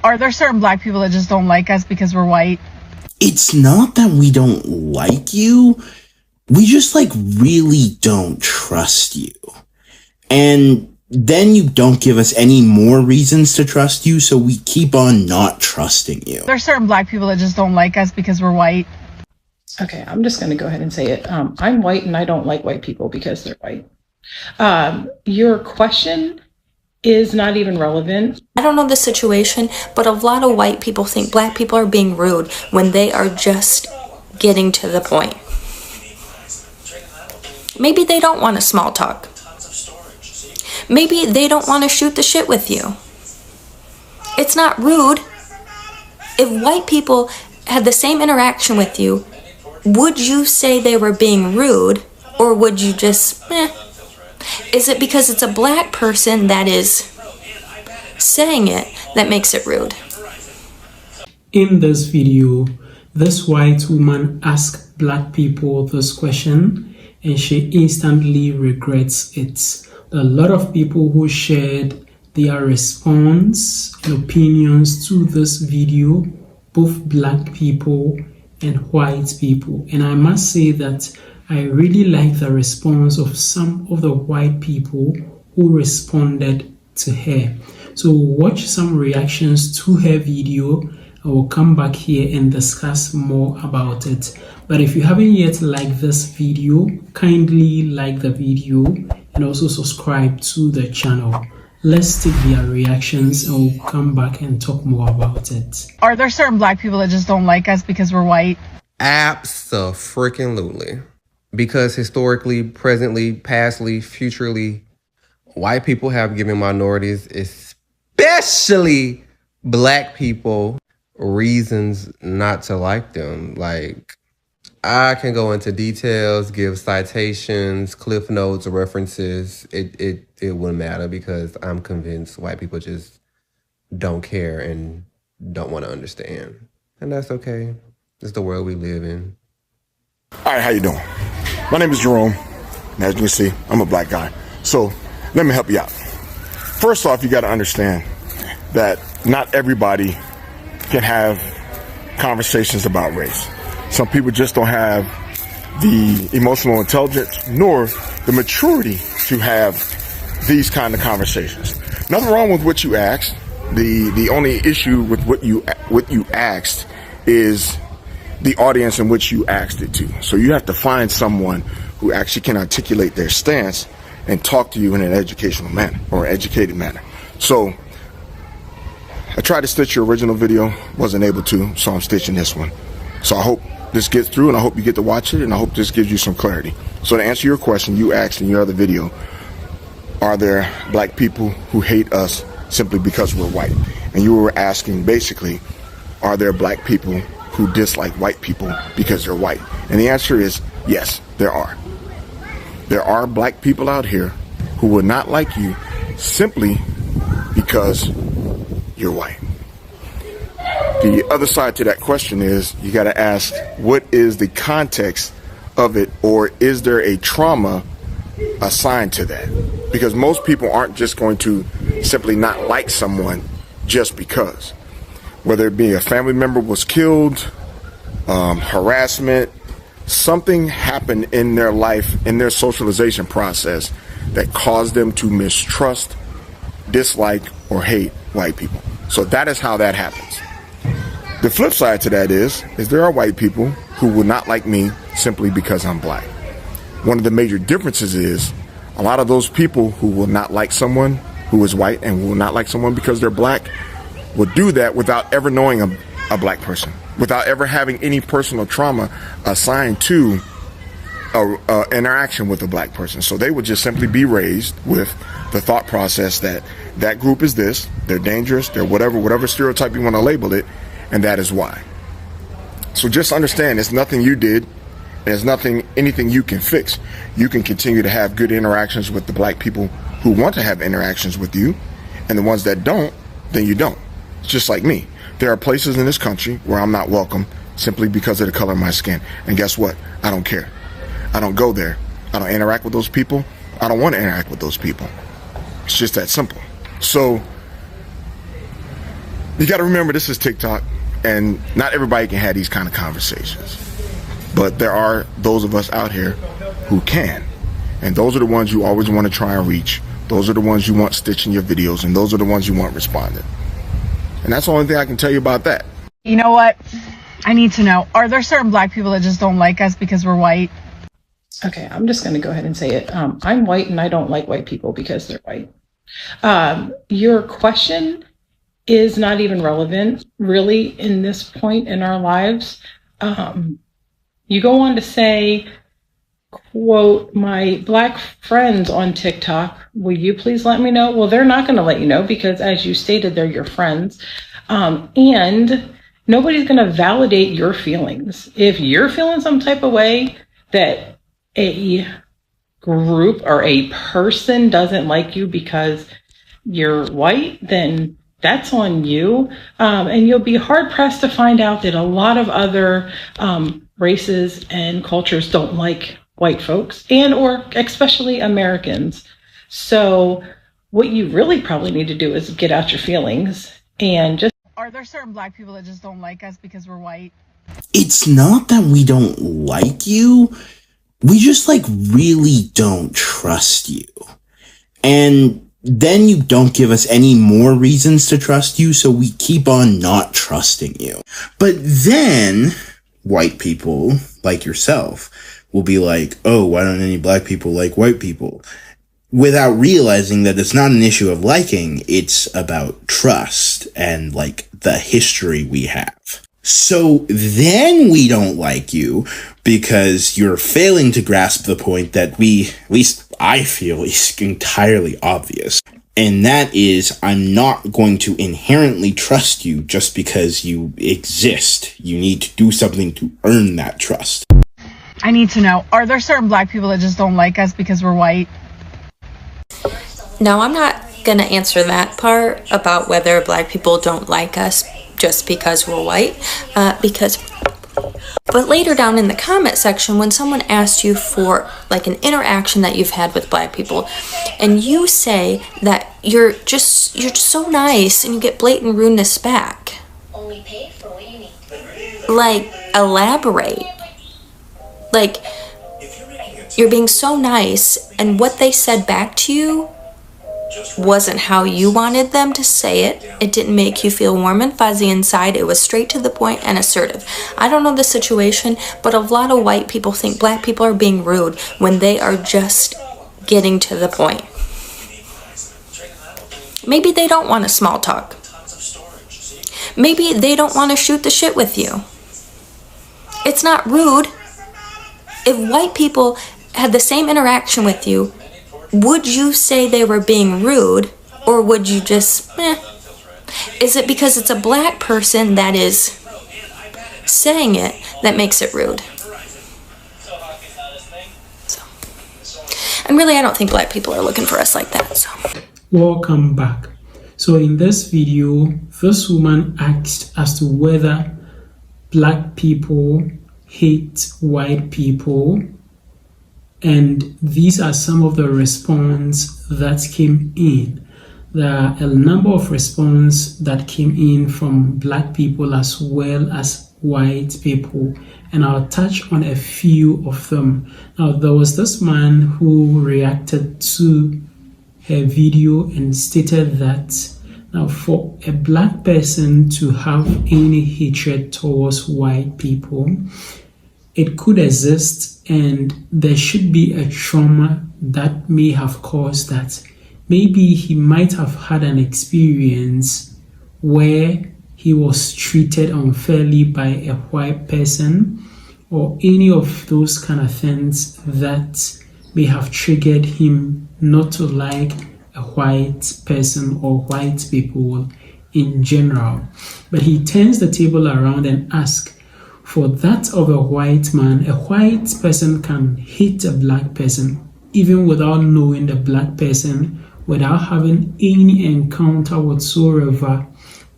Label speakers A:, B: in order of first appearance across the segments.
A: Are there certain black people that just don't like us because we're white?
B: It's not that we don't like you. We just really don't trust you. And then you don't give us any more reasons to trust you, so we keep on not trusting you.
A: There are certain black people that just don't like us because we're white.
C: Okay, I'm just going to go ahead and say it. I'm white and I don't like white people because they're white. Your question is not even relevant.
D: I don't know the situation, but a lot of white people think black people are being rude when they are just getting to the point. Maybe they don't want a small talk. Maybe they don't want to shoot the shit with you. It's not rude. If white people had the same interaction with you, would you say they were being rude, or would you just, Is it because it's a black person that is saying it that makes it rude?
E: In this video, this white woman asked black people this question and she instantly regrets it. A lot of people who shared their response and opinions to this video, both black people and white people. And I must say that I really like the response of some of the white people who responded to her. So watch some reactions to her video. I will come back here and discuss more about it. But if you haven't yet liked this video, kindly like the video and also subscribe to the channel. Let's take their reactions and we'll come back and talk more about it.
A: Are there certain black people that just don't like us because we're white?
F: Abso-freaking-lutely. Because historically, presently, pastly, futurely, white people have given minorities, especially black people, reasons not to like them. Like, I can go into details, give citations, cliff notes, references. It wouldn't matter because I'm convinced white people just don't care and don't want to understand. And that's okay. It's the world we live in.
G: All right, how you doing? My name is Jerome, and as you can see, I'm a black guy. So let me help you out. First off, you got to understand that not everybody can have conversations about race. Some people just don't have the emotional intelligence nor the maturity to have these kind of conversations. Nothing wrong with what you asked. The only issue with what you asked is the audience in which you asked it to. So you have to find someone who actually can articulate their stance and talk to you in an educational manner or educated manner. So I tried to stitch your original video, wasn't able to, so I'm stitching this one. So I hope this gets through and I hope you get to watch it and I hope this gives you some clarity. So to answer your question you asked in your other video, are there black people who hate us simply because we're white? And you were asking basically, are there black people who dislike white people because they're white? And the answer is yes, there are. There are black people out here who will not like you simply because you're white. The other side to that question is you got to ask, what is the context of it, or is there a trauma assigned to that? Because most people aren't just going to simply not like someone just because. Whether it be a family member was killed, harassment, something happened in their life, in their socialization process that caused them to mistrust, dislike, or hate white people. So that is how that happens. The flip side to that is there are white people who will not like me simply because I'm black. One of the major differences is a lot of those people who will not like someone who is white and will not like someone because they're black will do that without ever knowing a black person, without ever having any personal trauma assigned to a interaction with a black person. So they would just simply be raised with the thought process that that group is this, they're dangerous, they're whatever stereotype you want to label it, and that is why. So just understand, it's nothing you did, there's anything you can fix. You can continue to have good interactions with the black people who want to have interactions with you, and the ones that don't, then you don't. It's just like me. There are places in this country where I'm not welcome simply because of the color of my skin. And guess what? I don't care. I don't go there. I don't interact with those people. I don't want to interact with those people. It's just that simple. So You got to remember, this is TikTok, and not everybody can have these kind of conversations. But there are those of us out here who can. And those are the ones you always want to try and reach. Those are the ones you want stitching your videos, and those are the ones you want responding. And that's the only thing I can tell you about that.
A: You know what? I need to know. Are there certain black people that just don't like us because we're white?
C: Okay, I'm just going to go ahead and say it. I'm white and I don't like white people because they're white. Your question is not even relevant, really, in this point in our lives. You go on to say, quote, my black friends on TikTok, will you please let me know? Well, they're not going to let you know because, as you stated, they're your friends. And nobody's going to validate your feelings. If you're feeling some type of way that a group or a person doesn't like you because you're white, then that's on you. And you'll be hard pressed to find out that a lot of other races and cultures don't like white folks, and or especially Americans. So what you really probably need to do is get out your feelings and just...
A: Are there certain black people that just don't like us because we're white?
B: It's not that we don't like you. We just really don't trust you. And then you don't give us any more reasons to trust you, so we keep on not trusting you. But then white people like yourself will be like, oh, why don't any black people like white people? Without realizing that it's not an issue of liking, it's about trust and the history we have. So then we don't like you because you're failing to grasp the point that at least I feel, is entirely obvious. And that is, I'm not going to inherently trust you just because you exist. You need to do something to earn that trust.
A: I need to know. Are there certain black people that just don't like us because we're white?
D: No, I'm not going to answer that part about whether black people don't like us just because we're white, but later down in the comment section, when someone asks you for an interaction that you've had with black people, and you say that you're just so nice and you get blatant rudeness back, only pay for what you need. Elaborate. You're being so nice, and what they said back to you wasn't how you wanted them to say it. It didn't make you feel warm and fuzzy inside. It was straight to the point and assertive. I don't know the situation, but a lot of white people think black people are being rude when they are just getting to the point. Maybe they don't want a small talk. Maybe they don't want to shoot the shit with you. It's not rude. If white people had the same interaction with you, would you say they were being rude, or would you just, Is it because it's a black person that is saying it that makes it rude? And really, I don't think black people are looking for us like that. So.
E: Welcome back. So in this video, this woman asked as to whether black people hate white people, and these are some of the response that came in. There are a number of responses that came in from black people as well as white people, and I'll touch on a few of them. Now, there was this man who reacted to her video and stated that now for a black person to have any hatred towards white people, it could exist, and there should be a trauma that may have caused that. Maybe he might have had an experience where he was treated unfairly by a white person, or any of those kind of things that may have triggered him not to like a white person or white people in general. But he turns the table around and asks, for that of a white man, a white person can hate a black person even without knowing the black person, without having any encounter whatsoever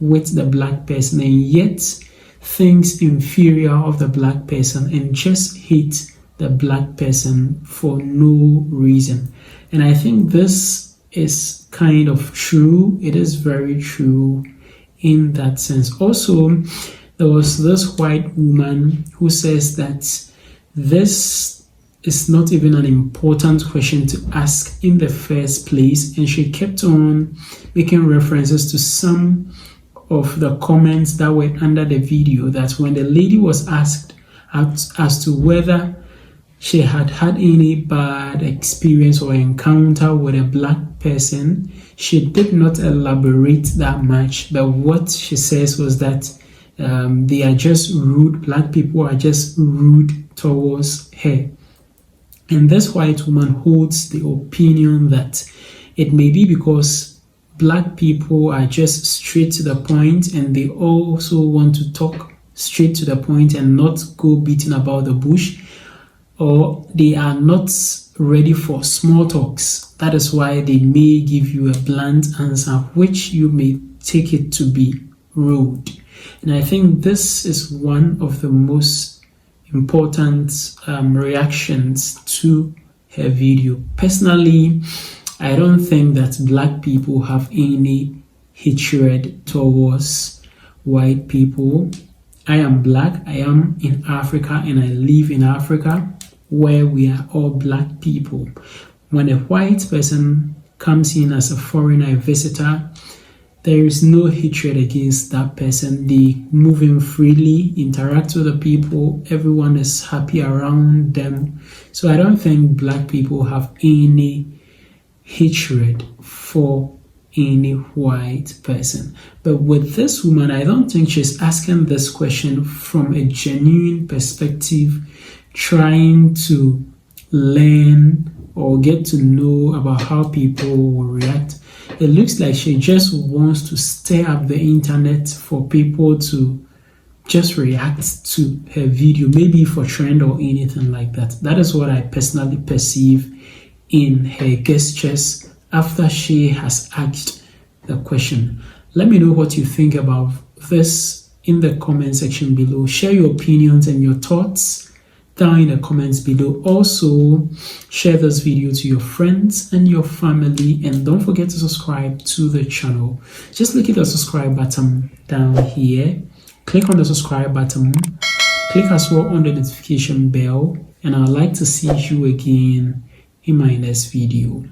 E: with the black person, and yet thinks inferior of the black person and just hate the black person for no reason. And I think this is kind of true. It is very true. in that sense. Also, there was this white woman who says that this is not even an important question to ask in the first place, and she kept on making references to some of the comments that were under the video, that when the lady was asked as to whether she had had any bad experience or encounter with a black person, she did not elaborate that much, but what she says was that they are just rude, black people are just rude towards her. And this white woman holds the opinion that it may be because black people are just straight to the point, and they also want to talk straight to the point and not go beating about the bush, or they are not ready for small talks. That is why they may give you a blunt answer, which you may take it to be rude. And I think this is one of the most important reactions to her video. Personally, I don't think that black people have any hatred towards white people. I am black, I am in Africa, and I live in Africa where we are all black people. When a white person comes in as a foreigner, a visitor, there is no hatred against that person. They move in freely, interact with the people, everyone is happy around them. So I don't think black people have any hatred for any white person. But with this woman, I don't think she's asking this question from a genuine perspective, trying to learn or get to know about how people will react. It looks like she just wants to stir up the internet for people to just react to her video, maybe for trend or anything like that. That is what I personally perceive in her gestures after she has asked the question. Let me know what you think about this in the comment section below. Share your opinions and your thoughts down in the comments below. Also, share this video to your friends and your family, and don't forget to subscribe to the channel. Just look at the subscribe button down here, click on the subscribe button, click as well on the notification bell, and I'd like to see you again in my next video.